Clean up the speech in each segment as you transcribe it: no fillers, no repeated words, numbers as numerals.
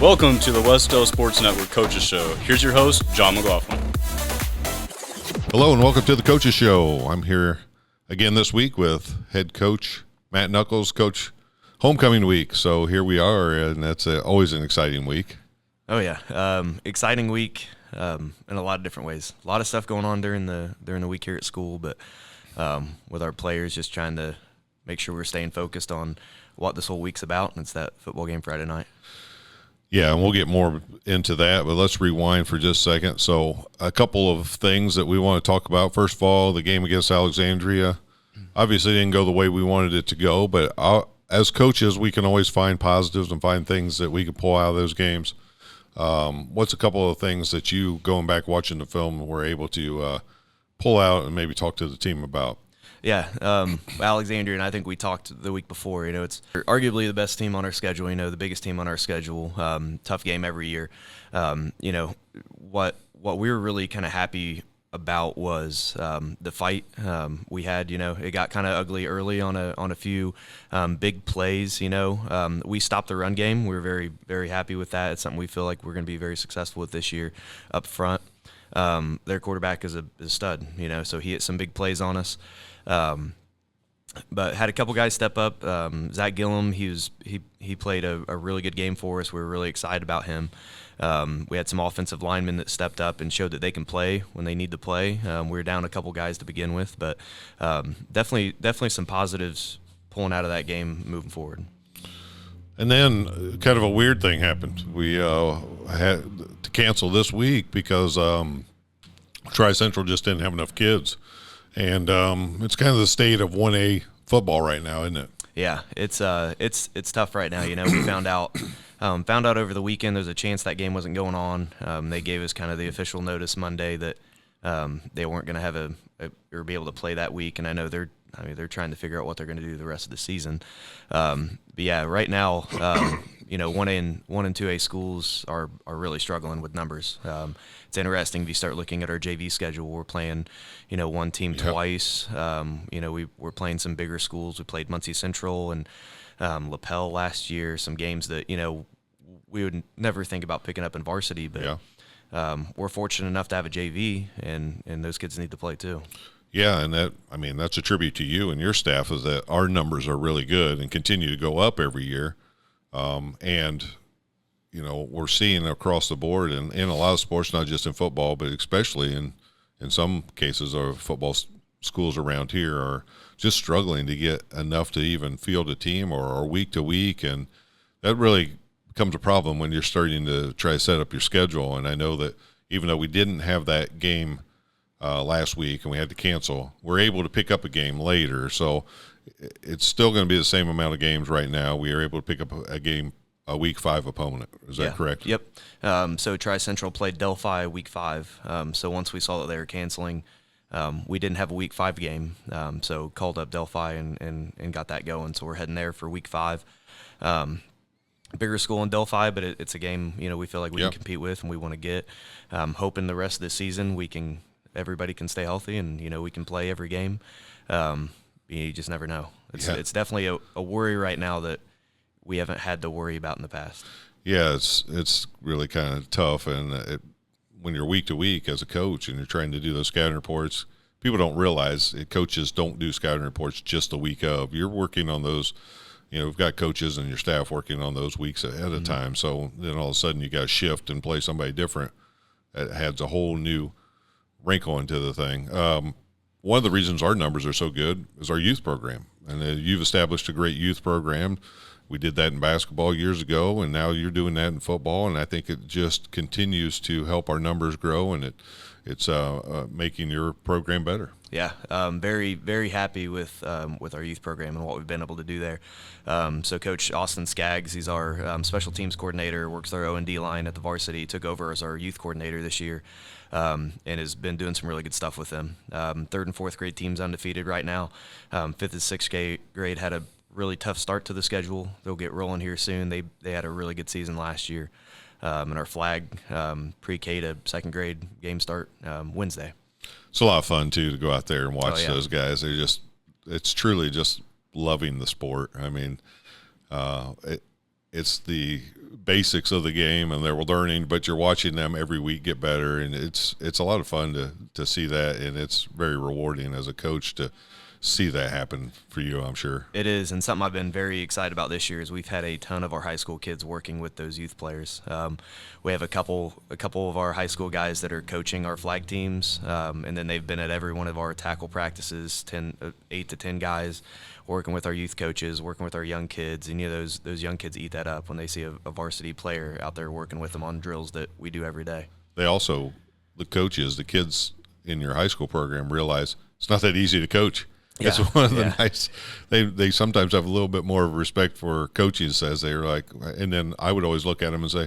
Welcome to the Wes-Del Sports Network Coaches Show. Here's your host, John McLaughlin. Hello and welcome to the Coaches Show. I'm here again this week with head coach Matt Knuckles, coach homecoming week. So here we are, and that's always an exciting week. Oh yeah, exciting week in a lot of different ways. A lot of stuff going on during the week here at school, but with our players, just trying to make sure we're staying focused on what this whole week's about, and it's that football game Friday night. Yeah, and we'll get more into that, but let's rewind for just a second. So a couple of things that we want to talk about. First of all, the game against Alexandria obviously didn't go the way we wanted it to go, but as coaches, we can always find positives and find things that we can pull out of those games. What's a couple of things that you, going back watching the film, were able to pull out and maybe talk to the team about? Yeah, Alexandria, and I think we talked the week before, it's arguably the best team on our schedule, the biggest team on our schedule, tough game every year. What we were really kind of happy about was the fight we had. It got kind of ugly early on a few big plays. We stopped the run game. We were very, very happy with that. It's something we feel like we're going to be very successful with this year up front. Their quarterback is a stud, so he hit some big plays on us. But had a couple guys step up. Zach Gillum, he played a really good game for us. We were really excited about him. We had some offensive linemen that stepped up and showed that they can play when they need to play. We were down a couple guys to begin with, but definitely some positives pulling out of that game moving forward. And then kind of a weird thing happened. We had to cancel this week because Tri-Central just didn't have enough kids. And it's kind of the state of 1A football right now, isn't it? Yeah, it's tough right now. We found out over the weekend there's a chance that game wasn't going on. They gave us kind of the official notice Monday that they weren't going to have or be able to play that week. And I know they're trying to figure out what they're going to do the rest of the season. But yeah, right now, 1A and 2A schools are really struggling with numbers. It's interesting if you start looking at our JV schedule. We're playing, one team twice. We're playing some bigger schools. We played Muncie Central and LaPel last year. Some games that we would never think about picking up in varsity, but we're fortunate enough to have a JV, and those kids need to play too. Yeah, and that's a tribute to you and your staff, is that our numbers are really good and continue to go up every year. We're seeing across the board in a lot of sports, not just in football, but especially in some cases, our football schools around here are just struggling to get enough to even field a team or week to week. And that really becomes a problem when you're starting to try to set up your schedule. And I know that even though we didn't have that game last week and we had to cancel, we're able to pick up a game later. So it's still going to be the same amount of games right now. We are able to pick up a game, a week 5 opponent. Is that correct? Yep. So Tri-Central played Delphi week 5. So once we saw that they were canceling, we didn't have a week 5 game. So called up Delphi and got that going. So we're heading there for week 5. Bigger school in Delphi, but it's a game, we feel like we can compete with and we want to get. Hoping the rest of the season everybody can stay healthy and, we can play every game. You just never know. It's definitely a worry right now that we haven't had to worry about in the past. Yeah, it's really kind of tough. And when you're week to week as a coach and you're trying to do those scouting reports, people don't realize coaches don't do scouting reports just the week of. You're working on those. We've got coaches and your staff working on those weeks ahead of time. So then all of a sudden you got to shift and play somebody different. It adds a whole new wrinkle into the thing. One of the reasons our numbers are so good is our youth program. And you've established a great youth program. We did that in basketball years ago, and now you're doing that in football. And I think it just continues to help our numbers grow, and it's making your program better. Yeah, very, very happy with our youth program and what we've been able to do there. So Coach Austin Skaggs, he's our special teams coordinator, works our O&D line at the varsity, took over as our youth coordinator this year, and has been doing some really good stuff with them. 3rd and 4th grade team's undefeated right now. 5th and 6th grade had a really tough start to the schedule. They'll get rolling here soon. They had a really good season last year. And our flag pre-K to 2nd grade game start Wednesday. It's a lot of fun too to go out there and watch those guys. It's truly just loving the sport. I mean, it's the basics of the game and they're learning, but you're watching them every week get better, and it's a lot of fun to see that, and it's very rewarding as a coach to see that happen for you, I'm sure. It is, and something I've been very excited about this year is we've had a ton of our high school kids working with those youth players. We have a couple of our high school guys that are coaching our flag teams, and then they've been at every one of our tackle practices, 8 to 10 guys working with our youth coaches, working with our young kids, and those young kids eat that up when they see a varsity player out there working with them on drills that we do every day. They also, the coaches, the kids in your high school program realize it's not that easy to coach. Yeah, it's one of the nice. They sometimes have a little bit more of respect for coaches, as they're like. And then I would always look at them and say,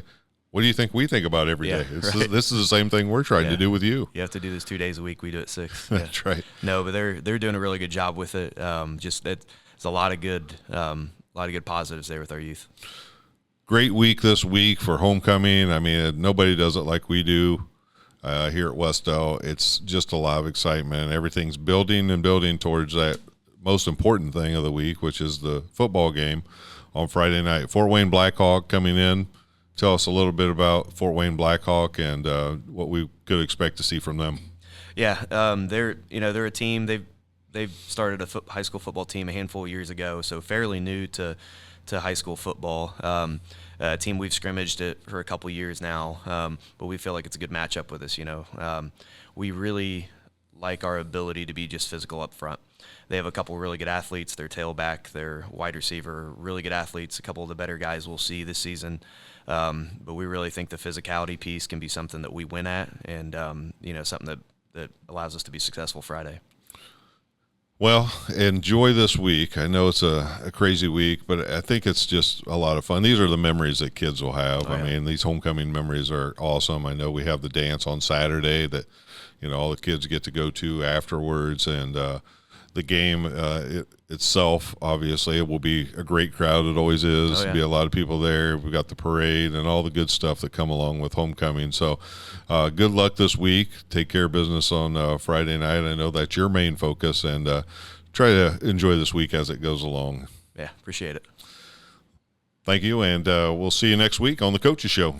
"What do you think we think about every day? This is the same thing we're trying to do with you. You have to do this 2 days a week. We do it 6. That's right. No, but they're doing a really good job with it. Just that it's a lot of good positives there with our youth. Great week this week for homecoming. I mean, nobody does it like we do. Here at Wes-Del, it's just a lot of excitement. Everything's building and building towards that most important thing of the week, which is the football game on Friday night. Fort Wayne Blackhawk coming in. Tell us a little bit about Fort Wayne Blackhawk and what we could expect to see from them. Yeah, they're a team. They've started a high school football team a handful of years ago, so fairly new to high school football. A team we've scrimmaged it for a couple years now, but we feel like it's a good matchup with us. We really like our ability to be just physical up front. They have a couple really good athletes. Their tailback, their wide receiver, really good athletes. A couple of the better guys we'll see this season. But we really think the physicality piece can be something that we win at, and something that allows us to be successful Friday. Well, enjoy this week. I know it's a crazy week, but I think it's just a lot of fun. These are the memories that kids will have. Oh, yeah. I mean, these homecoming memories are awesome. I know we have the dance on Saturday that, all the kids get to go to afterwards, and the game itself, obviously, it will be a great crowd. It always is. There'll be a lot of people there. We've got the parade and all the good stuff that come along with homecoming. So good luck this week. Take care of business on Friday night. I know that's your main focus, and try to enjoy this week as it goes along. Yeah, appreciate it. Thank you, and we'll see you next week on the Coaches Show.